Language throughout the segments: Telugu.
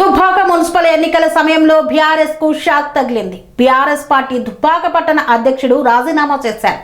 దుబ్బాక మున్సిపల్ ఎన్నికల సమయంలో బీఆర్ఎస్ కు షాక్ తగిలింది. బీఆర్ఎస్ పార్టీ దుబ్బాక పట్టణ అధ్యక్షుడు రాజీనామా చేశారు.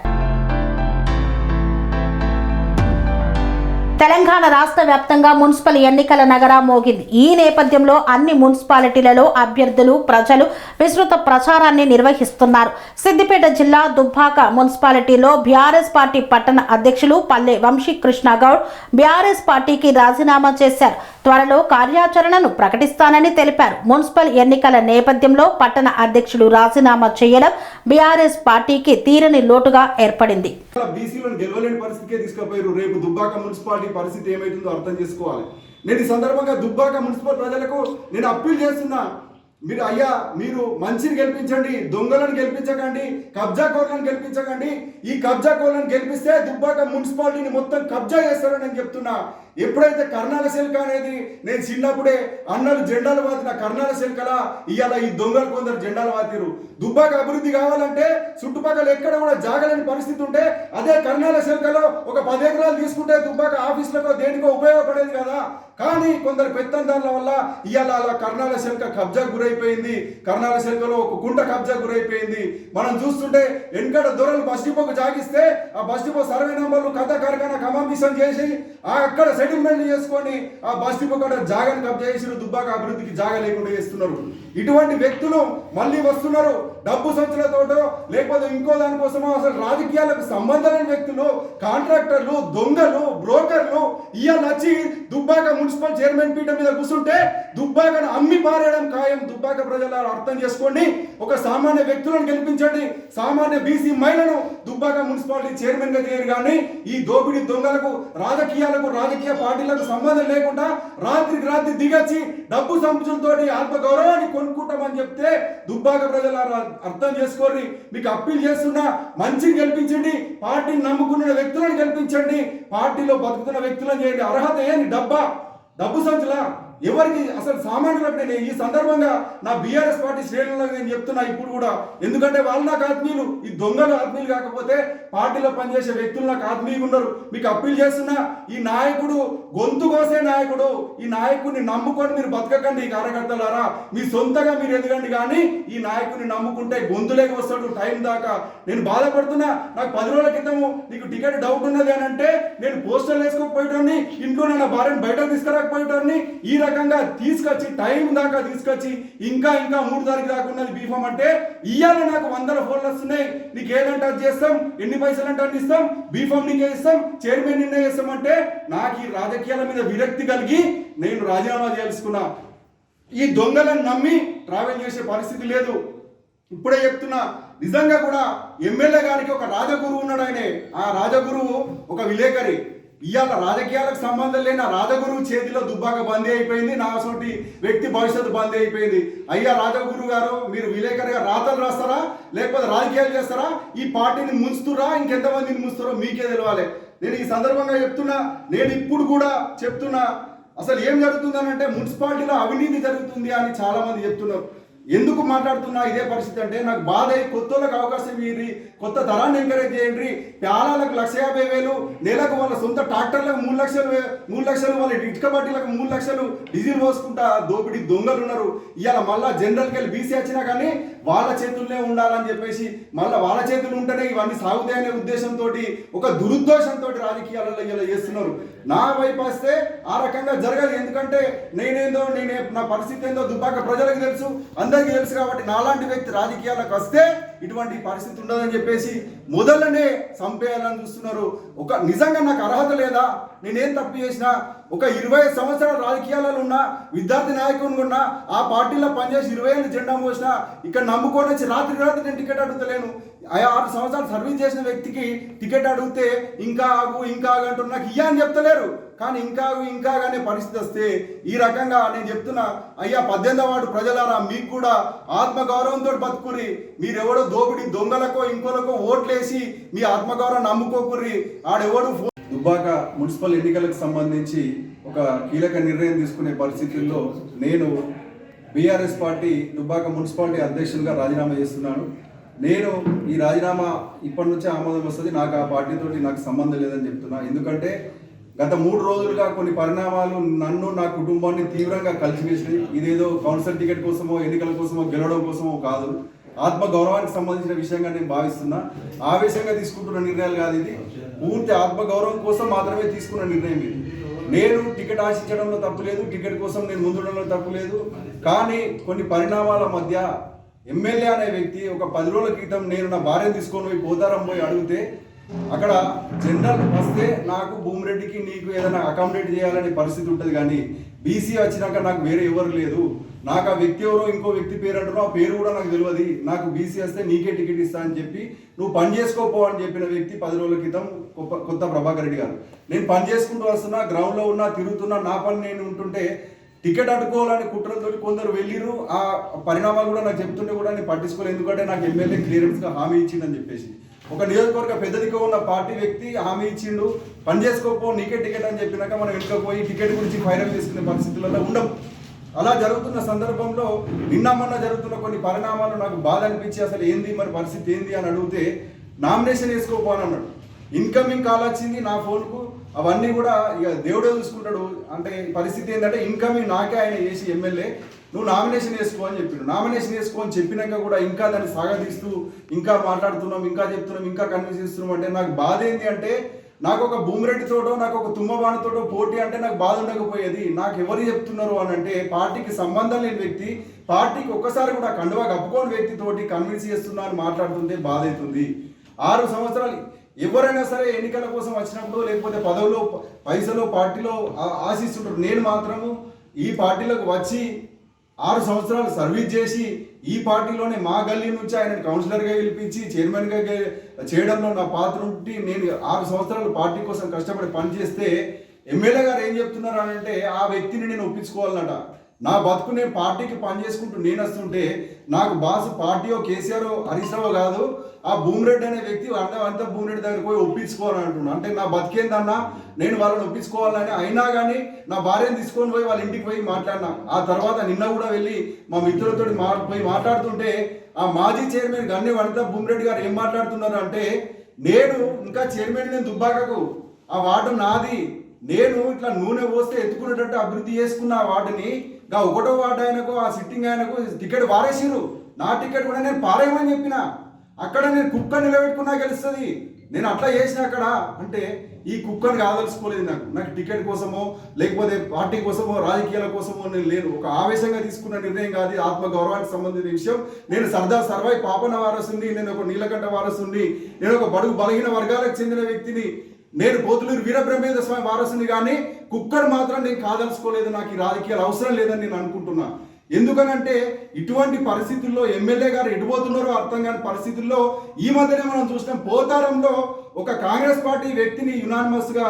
తెలంగాణ రాష్ట్ర వ్యాప్తంగా మున్సిపల్ ఎన్నికల నగరా మోగింది. ఈ నేపథ్యంలో అన్ని మున్సిపాలిటీలలో అభ్యర్థులు ప్రజలు విస్తృత ప్రచారాన్ని నిర్వహిస్తున్నారు. సిద్దిపేట జిల్లా దుబ్బాక మున్సిపాలిటీలో బీఆర్ఎస్ పార్టీ పట్టణ అధ్యక్షులు పల్లె వంశీకృష్ణ గౌడ్ బీఆర్ఎస్ పార్టీకి రాజీనామా చేశారు. త్వరలో కార్యాచరణను ప్రకటిస్తానని తెలిపారు. మున్సిపల్ ఎన్నికల నేపథ్యంలో పట్టణ అధ్యక్షుడు రాజీనామా చేయడం బీఆర్ఎస్ పార్టీకి తీరని లోటుగా ఏర్పడింది. రేపు దుబ్బాక మున్సిపాలిటీ పరిస్థితి ఏమైతుందో అర్థం చేసుకోవాలి. నేను ఈ సందర్భంగా దుబ్బాక మున్సిపల్ ప్రజలకు నేను అప్పీల్ చేస్తున్నా, మీరు మంచిని గెలిపించండి, దొంగలను గెలిపించకండి, కబ్జా కోర్లను గెలిపించకండి. ఈ కబ్జా కోర్లను గెలిపిస్తే దుబ్బాక మున్సిపాలిటీని మొత్తం కబ్జా చేస్తారని నేను చెప్తున్నా. ఎప్పుడైతే కర్ణాల శిల్క అనేది నేను చిన్నప్పుడే అన్నలు జెండాలు వాతిన కర్ణాల శిల్కలా ఇవాళ ఈ దొంగలు కొందరు జెండాలు వాతిరు. దుబ్బాక అభివృద్ధి కావాలంటే చుట్టుపక్కల ఎక్కడ కూడా జాగలేని పరిస్థితి ఉంటే అదే కర్ణాల శిల్కలో ఒక 10 ఎకరాలు తీసుకుంటే దుబ్బాక ఆఫీసులకు దేనికో ఉపయోగపడేది కదా. కానీ కొందరు పెత్తందారుల వల్ల ఇవాళ అలా కర్ణాల శిల్క కబ్జా గురైపోయింది. కర్ణాల శిల్కలో ఒక గుంట కబ్జా గురైపోయింది. మనం చూస్తుంటే వెనకడ దొరలు బస్ డిపోకు జాగిస్తే ఆ బస్ డిపో సర్వే నెంబర్లు కథ కరకన కమామిషన్ చేసి అక్కడ సెటిల్మెంట్ చేసుకొని ఆ బస్ డిపో కూడా జాగాను కబ్జా చేసి దుబ్బాక అభివృద్ధికి జాగా లేకుండా చేస్తున్నారు. ఇటువంటి వ్యక్తులు మళ్ళీ వస్తున్నారు. డబ్బు సంచులతోటో లేకపోతే ఇంకో దానికోసమో అసలు రాజకీయాలకు సంబంధం లేని వ్యక్తులు, కాంట్రాక్టర్లు, దొంగలు, బ్రోకర్లు ఇవాళ వచ్చి దుబ్బాక మున్సిపల్ చైర్మన్ పీఠం మీద కూర్చుంటే దుబ్బాకను అమ్మి పారేయడం ఖాయం. దుబ్బాక ప్రజలు అర్థం చేసుకోండి. ఒక సామాన్య వ్యక్తులను గెలిపించండి. సామాన్య బీసీ మహిళను దుబ్బాక మున్సిపాలిటీ చైర్మన్ గా చేయరు. కానీ ఈ దోపిడీ దొంగలకు రాజకీయ పార్టీలకు సంబంధం లేకుండా రాత్రికి రాత్రి దిగచ్చి డబ్బు సంపదలతోటి ఆత్మగౌరవాన్ని కొనుక్కుంటామని చెప్తే దుబ్బాక ప్రజలు అర్థం చేసుకోండి. మీకు అప్పీల్ చేస్తున్నా, మంచిని గెలిపించండి, పార్టీని నమ్ముకున్న వ్యక్తులను గెలిపించండి, పార్టీలో బతుకుతున్న వ్యక్తులను చేయండి. అర్హత ఏంటి? డబ్బు సంచులా? ఎవరికి అసలు సామాన్యులకు నేను ఈ సందర్భంగా నా బీఆర్ఎస్ పార్టీ శ్రేణులకు నేను చెప్తున్నా ఇప్పుడు కూడా. ఎందుకంటే వాళ్ళు నాకు ఆత్మీయులు. ఈ దొంగలు ఆత్మీయులు కాకపోతే పార్టీలో పనిచేసే వ్యక్తులు నాకు ఆత్మీయులు ఉన్నారు. మీకు అప్పీల్ చేస్తున్నా, ఈ నాయకుడు గొంతు కోసే నాయకుడు. ఈ నాయకుడిని నమ్ముకొని మీరు బతకకండి. ఈ కార్యకర్తలారా, మీ సొంతగా మీరు ఎదగండి. కానీ ఈ నాయకుడిని నమ్ముకుంటే గొంతులేకి వస్తాడు టైం దాకా. నేను బాధపడుతున్నా. నాకు 10 రోజుల క్రితము నీకు టికెట్ డౌట్ ఉన్నది అని అంటే నేను పోస్టర్లు వేసుకోకపోయేటోని, ఇంట్లో నా భార్యను బయటకు తీసుకురాకపోయేటోని. ఈ రకంగా తీసుకొచ్చి టైం దాకా తీసుకొచ్చి ఇంకా 3 తారీఖు దాకా ఉన్నది బీఫామ్ అంటే ఇవాళ నాకు 100 ఫోన్లు వస్తున్నాయి. నీకు ఏదంటే అది చేస్తాం, ఎన్ని పైసలు అంటే అన్ని ఇస్తాం, బీఫామ్ నీకే ఇస్తాం, చైర్మన్ నిన్నే చేస్తాం అంటే నాకు ఈ రాజకీయాల మీద విరక్తి కలిగి నేను రాజీనామా చేసుకున్నా. ఈ దొంగలను నమ్మి ట్రావెల్ చేసే పరిస్థితి లేదు. ఇప్పుడే చెప్తున్నా, నిజంగా కూడా ఎమ్మెల్యే గారికి ఒక రాజగురువు ఉన్నాడు. ఆ రాజగురువు ఒక విలేకరి. ఇవాళ రాజకీయాలకు సంబంధం లేని రాజగురువు చేతిలో దుబ్బాక బందీ అయిపోయింది. నా సోటి వ్యక్తి భవిష్యత్తు బందీ అయిపోయింది. అయ్యా రాజగురువు గారు, మీరు విలేకరిగా రాతలు రాస్తారా లేకపోతే రాజకీయాలు చేస్తారా? ఈ పార్టీని ముంచుతురా, ఇంకెంతమందిని ముంచుతారో మీకే తెలవాలి. నేను ఈ సందర్భంగా చెప్తున్నా, నేను ఇప్పుడు కూడా చెప్తున్నా, అసలు ఏం జరుగుతుందనంటే మున్సిపాలిటీలో అవినీతి జరుగుతుంది అని చాలా మంది చెప్తున్నారు. ఎందుకు మాట్లాడుతున్నా ఇదే పరిస్థితి అంటే నాకు బాధ. కొత్తలకు అవకాశం ఇవ్వండి, కొత్త తరాన్ని ఎంకరేజ్ చేయండి. ప్యాలాలకు 1,50,000, నెలకు వాళ్ళ సొంత ట్రాక్టర్లకు 3 లక్షలు, వాళ్ళ ఇటుక బట్టీలకు 3 లక్షలు డీజిల్ పోసుకుంటా దోపిడీ దొంగలు ఉన్నారు. ఇవాళ మళ్ళా జనరల్కి వెళ్ళి బీసీ వచ్చినా కానీ వాళ్ళ చేతుల్లోనే ఉండాలని చెప్పేసి మళ్ళీ వాళ్ళ చేతులు ఉంటేనే ఇవన్నీ సాగుతాయనే ఉద్దేశంతో, ఒక దురుద్దేశంతో రాజకీయాలలో ఇలా చేస్తున్నారు. నా వైపు వస్తే ఆ రకంగా జరగదు. ఎందుకంటే నా పరిస్థితి ఏందో దుబ్బాక ప్రజలకు తెలుసు, అందరికీ తెలుసు. కాబట్టి నాలాంటి వ్యక్తి రాజకీయాలకు వస్తే ఇటువంటి పరిస్థితి ఉండదని చెప్పేసి మొదలనే చంపేయాలని చూస్తున్నారు. నిజంగా నాకు అర్హత లేదా? నేనేం తప్పు చేసినా? ఒక 25 సంవత్సరాల రాజకీయాలలో ఉన్నా, విద్యార్థి నాయకుని ఉన్నా, ఆ పార్టీలో పనిచేసి 20 ఏళ్ళు జెండా మోసినా, ఇక్కడ నమ్ముకొని వచ్చి రాత్రి నేను టికెట్ అడుగుతలేను. 6 సంవత్సరాలు సర్వీస్ చేసిన వ్యక్తికి టికెట్ అడిగితే ఇంకా ఆగు అంటున్నారు. నాకు అని చెప్తలేరు. కానీ ఇంకా అనే పరిస్థితి వస్తే ఈ రకంగా నేను చెప్తున్నా, అయ్యా 18వ వార్డు ప్రజలారా, మీకు కూడా ఆత్మగౌరవంతో బతుకుర్రి. మీరెవడో దోపిడి దొంగలకో ఇంకోలకో ఓట్లేసి మీ ఆత్మగౌరవం నమ్ముకోకుర్రి. ఆడెవడు దుబ్బాక మున్సిపల్ ఎన్నికలకు సంబంధించి ఒక కీలక నిర్ణయం తీసుకునే పరిస్థితుల్లో నేను బీఆర్ఎస్ పార్టీ దుబ్బాక మున్సిపాలిటీ అధ్యక్షులుగా రాజీనామా చేస్తున్నాను. నేను ఈ రాజీనామా ఇప్పటి నుంచే ఆమోదం వస్తుంది. నాకు ఆ పార్టీతోటి నాకు సంబంధం లేదని చెప్తున్నా. ఎందుకంటే గత 3 రోజులుగా కొన్ని పరిణామాలు నన్ను నా కుటుంబాన్ని తీవ్రంగా కలిసివేసినాయి. ఇదేదో కౌన్సిల్ టికెట్ కోసమో ఎన్నికల కోసమో గెలవడం కోసమో కాదు, ఆత్మ గౌరవానికి సంబంధించిన విషయంగా నేను భావిస్తున్నా. ఆవేశంగా తీసుకుంటున్న నిర్ణయాలు కాదు, ఇది పూర్తి ఆత్మ గౌరవం కోసం మాత్రమే తీసుకున్న నిర్ణయం ఇది. నేను టికెట్ ఆశించడంలో తప్పు లేదు, టికెట్ కోసం నేను ముందుండడంలో తప్పు లేదు. కానీ కొన్ని పరిణామాల మధ్య ఎమ్మెల్యే అనే వ్యక్తి ఒక 10 రోజుల క్రితం నేను నా భార్యను తీసుకొని పోయి పోతారం పోయి అడిగితే అక్కడ జనరల్ వస్తే నాకు భూమిరెడ్డికి నీకు ఏదైనా అకామిడేట్ చేయాలనే పరిస్థితి ఉంటుంది, కానీ బీసీ వచ్చినాక నాకు వేరే ఎవరు లేదు. నాకు ఆ వ్యక్తి ఎవరో ఇంకో వ్యక్తి పేరు అంటారో ఆ పేరు కూడా నాకు తెలియదు. నాకు బీసీ వస్తే నీకే టికెట్ ఇస్తా అని చెప్పి నువ్వు పని చేసుకోపో అని చెప్పిన వ్యక్తి 10 రోజుల క్రితం కొత్త ప్రభాకర్ రెడ్డి గారు. నేను పని చేసుకుంటూ వస్తున్నా, గ్రౌండ్లో ఉన్నా, తిరుగుతున్నా, నా పని నేను ఉంటుంటే టికెట్ అడ్డుకోవాలని కుట్రలతో కొందరు వెళ్ళిరు. ఆ పరిణామాలు కూడా నాకు చెప్తుంటే కూడా నేను పట్టించుకోలేదు, ఎందుకంటే నాకు ఎమ్మెల్యే క్లియరెన్స్గా హామీ ఇచ్చిందని చెప్పేసి. ఒక నియోజకవర్గ పెద్దదిగా ఉన్న పార్టీ వ్యక్తి హామీ ఇచ్చిండు, పని చేసుకోపో నీకే టికెట్ అని చెప్పినాక మనం వెనుకపోయి టికెట్ గురించి ఫైనల్ చేసుకునే పరిస్థితులలో ఉండవు. అలా జరుగుతున్న సందర్భంలో నిన్న మొన్న జరుగుతున్న కొన్ని పరిణామాలు నాకు బాధ అనిపించి అసలు ఏంది మరి పరిస్థితి ఏంది అని అడిగితే నామినేషన్ వేసుకోపో అని అన్నాడు. ఇన్కమింగ్ కాల్ వచ్చింది నా ఫోన్కు, అవన్నీ కూడా ఇక దేవుడే చూసుకుంటాడు. అంటే పరిస్థితి ఏంటంటే ఇన్కమింగ్ నాకే ఆయన చేసి ఎమ్మెల్యే నువ్వు నామినేషన్ వేసుకో అని చెప్పిండు. నామినేషన్ వేసుకో అని చెప్పినాక కూడా ఇంకా దాన్ని సాగదీస్తూ ఇంకా మాట్లాడుతున్నాం, ఇంకా చెప్తున్నాం, ఇంకా కన్విన్స్ చేస్తున్నాం. అంటే నాకు బాధ ఏంటి అంటే నాకు ఒక భూమిరెడ్డితోటో నాకు ఒక తుమ్మబాణితోటో పోటీ అంటే నాకు బాధ ఉండకపోయేది. నాకు ఎవరు చెప్తున్నారు అని అంటే పార్టీకి సంబంధం లేని వ్యక్తి, పార్టీకి ఒక్కసారి కూడా కండువా కప్పుకోని వ్యక్తితోటి కన్విన్స్ చేస్తున్నా అని మాట్లాడుతుంటే బాధ అవుతుంది. 6 సంవత్సరాలు ఎవరైనా సరే ఎన్నికల కోసం వచ్చినప్పుడు లేకపోతే పదవిలో పైసలో పార్టీలో ఆశిస్తుంటారు. నేను మాత్రము ఈ పార్టీలోకి వచ్చి 6 సంవత్సరాలు సర్వీస్ చేసి ఈ పార్టీలోనే మా గల్లీ నుంచి ఆయన కౌన్సిలర్గా గెలిపించి చైర్మన్గా చేయడంలో నా పాత్ర ఉంటే నేను 6 సంవత్సరాలు పార్టీ కోసం కష్టపడి పనిచేస్తే ఎమ్మెల్యే గారు ఏం చెప్తున్నారు అని అంటే ఆ వ్యక్తిని నేను ఒప్పించుకోవాలన్నట. నా బతుకు నేను పార్టీకి పని చేసుకుంటూ నేను వస్తుంటే నాకు బాసు పార్టీయో కేసీఆర్ హరీష్ రావు కాదు, ఆ భూమిరెడ్డి అనే వ్యక్తి అంతా భూమిరెడ్డి దగ్గర పోయి ఒప్పించుకోవాలని అంటున్నాను. అంటే నా బతికేందన్నా నేను వాళ్ళని ఒప్పించుకోవాలని. అయినా కానీ నా భార్యను తీసుకొని పోయి వాళ్ళ ఇంటికి పోయి మాట్లాడినా. ఆ తర్వాత నిన్న కూడా వెళ్ళి మా మిత్రులతో పోయి మాట్లాడుతుంటే ఆ మాజీ చైర్మన్ గన్నె వనిత భూమిరెడ్డి గారు ఏం మాట్లాడుతున్నారు అంటే నేను ఇంకా చైర్మన్ నేను దుబ్బాకకు ఆ వార్డు నాది, నేను ఇట్లా నూనె పోస్తే ఎత్తుకునేటట్టు అభివృద్ధి చేసుకున్న ఆ వార్డుని ఇంకా 1వ వార్డు ఆయనకు ఆ సిట్టింగ్ ఆయనకు టికెట్ వారేసిరు. నా టికెట్ కూడా నేను పారేయమని చెప్పిన. అక్కడ నేను కుక్క నిలబెట్టుకున్నా గెలుస్తుంది. నేను అట్లా చేసిన అక్కడ అంటే ఈ కుక్కను కాదలుచుకోలేదు. నాకు టికెట్ కోసమో లేకపోతే పార్టీ కోసమో రాజకీయాల కోసమో నేను లేను. ఒక ఆవేశంగా తీసుకున్న నిర్ణయం కాదు, ఆత్మ గౌరవానికి సంబంధించిన విషయం. నేను సర్దార్ సర్వాయి పాపన్న వారసుని, నేను ఒక నీలకంఠ వారసుని, నేను ఒక బడుగు బలహీన వర్గాలకు చెందిన వ్యక్తిని, నేను పోతులూరు వీరబ్రహ్మేంద్ర స్వామి వారసుని. కానీ కుక్కర్ మాత్రం నేను కాదలుచుకోలేదు. నాకు ఈ రాజకీయాలు అవసరం లేదని నేను అనుకుంటున్నా. ఎందుకనంటే ఇటువంటి పరిస్థితుల్లో ఎమ్మెల్యే గారు ఎటుపోతున్నారో అర్థం కాని పరిస్థితుల్లో ఈ మధ్యనే మనం చూసినాం. పోతారంలో ఒక కాంగ్రెస్ పార్టీ వ్యక్తిని యునానిమస్గా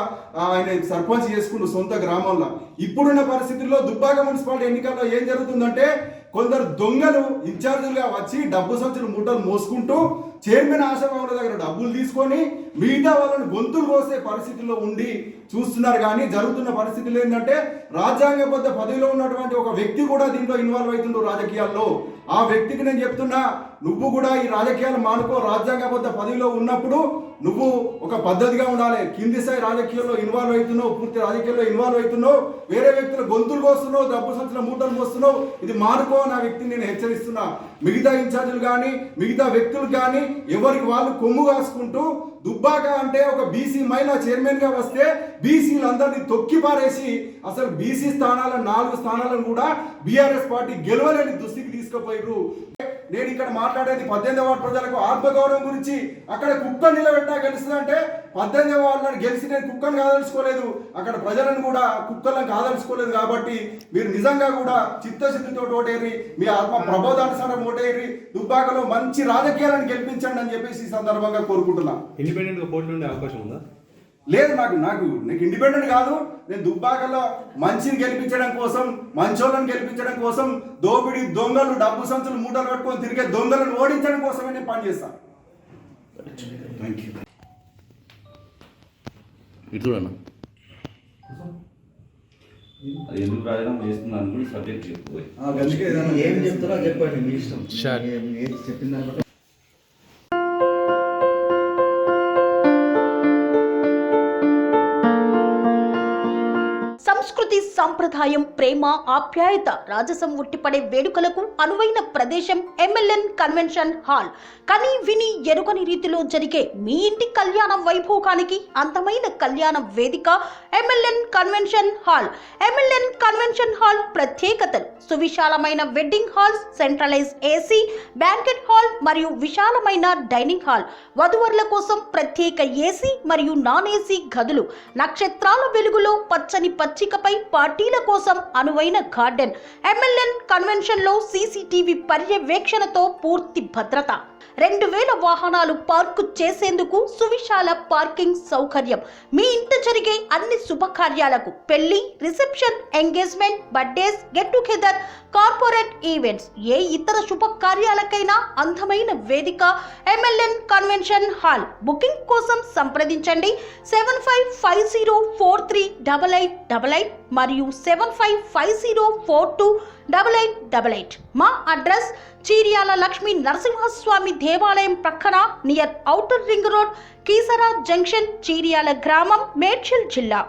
ఆయన సర్పంచ్ చేసుకున్న సొంత గ్రామంలో. ఇప్పుడున్న పరిస్థితుల్లో దుబ్బాక మున్సిపాలిటీ ఎన్నికల్లో ఏం జరుగుతుందంటే కొందరు దొంగలు ఇన్ఛార్జీలుగా వచ్చి డబ్బు సంచులు మూటలు మోసుకుంటూ చైర్మన్ ఆశాభావుల దగ్గర డబ్బులు తీసుకొని మిగతా వాళ్ళని గొంతులు కోసే పరిస్థితుల్లో ఉండి చూస్తున్నారు. కానీ జరుగుతున్న పరిస్థితులు ఏంటంటే రాజ్యాంగబద్ధ పదవిలో ఉన్నటువంటి ఒక వ్యక్తి కూడా దీంట్లో ఇన్వాల్వ్ అవుతుండు రాజకీయాల్లో. ఆ వ్యక్తికి నేను చెప్తున్నా, నువ్వు కూడా ఈ రాజకీయాలు మానుకో. రాజ్యాంగబద్ధ పదవిలో ఉన్నప్పుడు నువ్వు ఒక పద్ధతిగా ఉండాలి. కింది స్థాయి రాజకీయాల్లో ఇన్వాల్వ్ అవుతున్నావు, పూర్తి రాజకీయాల్లో ఇన్వాల్వ్ అవుతున్నావు, వేరే వ్యక్తుల గొంతులు కోస్తున్నావు, డబ్బు సంచుల మూటలు కోస్తున్నావు. ఇది మానుకో అని ఆ వ్యక్తిని నేను హెచ్చరిస్తున్నా. మిగతా ఇన్ఛార్జీలు కానీ మిగతా వ్యక్తులు కానీ ఎవరికి వాళ్ళు కొమ్ము కాసుకుంటూ దుబ్బాక అంటే ఒక బీసీ మహిళా చైర్మన్ గా వస్తే బీసీలందరినీ తొక్కి పారేసి అసలు బీసీ స్థానాల 4 స్థానాలను కూడా బీఆర్ఎస్ పార్టీ గెలవలేని దుస్థితికి తీసుకుపోయారు. నేను ఇక్కడ మాట్లాడేది 18వ వార్డు ప్రజలకు ఆత్మగౌరవం గురించి. అక్కడ కుక్కను నిలబెట్టా గెలుస్తుందంటే 18వ వార్డులను గెలిచి నేను కుక్కను కాదలుచుకోలేదు, అక్కడ ప్రజలను కూడా కుక్కలను కాదలుచుకోలేదు. కాబట్టి మీరు నిజంగా కూడా చిత్తశుద్ధితో ఓటేరి, మీ ఆత్మ ప్రబోధానుసారం ఓటేరి, దుబ్బాకలో మంచి రాజకీయాలను గెలిపించండి అని చెప్పేసి ఈ సందర్భంగా కోరుకుంటున్నా. ఇండిపెండెంట్ గా పోటీ ఉండే అవకాశం ఉందా? లేదు, నాకు ఇండిపెండెంట్ కాదు. నేను దుబ్బాకలో మంచిని గెలిపించడం కోసం, మంచోళ్ళని గెలిపించడం కోసం, దోపిడీ దొంగలు డబ్బు సంచులు మూటలు పట్టుకొని తిరిగే దొంగలను ఓడించడం కోసమే నేను పనిచేస్తాను. ఇట్లన్నా అది ఎందుకు రాజీనామా చేస్తున్నాను కూడా సబ్జెక్ట్ చెప్పుకోవాలి. ఏం చెప్తారో చెప్పండి, మీ ఇష్టం. చెప్పిన దాన్ని బట్టి సంస్కృతి సంప్రదాయం ప్రేమ ఆప్యాయత రాజసం ఉట్టిపడే వేడుకలకు అనువైన ప్రదేశం MLN కన్వెన్షన్ హాల్. కని విని ఎరుగని రీతిలో జరిగే మీ ఇంటి కళ్యాణ వైభోగానికి అందమైన కళ్యాణ వేదిక MLN convention hall. MLN convention hall ప్రత్యేకతలు: సువిశాలమైన wedding halls, centralise AC, banquet hall మరియు విశాలమైన డైనింగ్ హాల్, వధువరుల కోసం ప్రత్యేక AC మరియు నాన్ AC గదులు, నక్షత్రాల వెలుగులో పచ్చని పచ్చికపై పార్టీల కోసం అనువైన గార్డెన్. MLN కన్వెన్షన్ లో CCTV పర్యవేక్షణతో పూర్తి భద్రత, 2000 వాహనాలు పార్కు చేసేందుకు సువిశాల పార్కింగ్ సౌకర్యం. మీ ఇంట జరిగే అన్ని శుభకార్యాలకు, పెళ్లి, reception, engagement, birthdays, get together, corporate events, ఏ ఇతర శుభకార్యాలకైనా అందమైన వేదిక MLN కన్వెన్షన్ హాల్. బుకింగ్ కోసం సంప్రదించండి 7550438888 మరియు 7550428888. మా అడ్రస్ చీర్యాల లక్ష్మీ నరసింహస్వామి దేవాలయం ప్రక్కన, near outer ring road, Keesara junction, Cheeryal గ్రామం, మేడ్చల్ జిల్లా.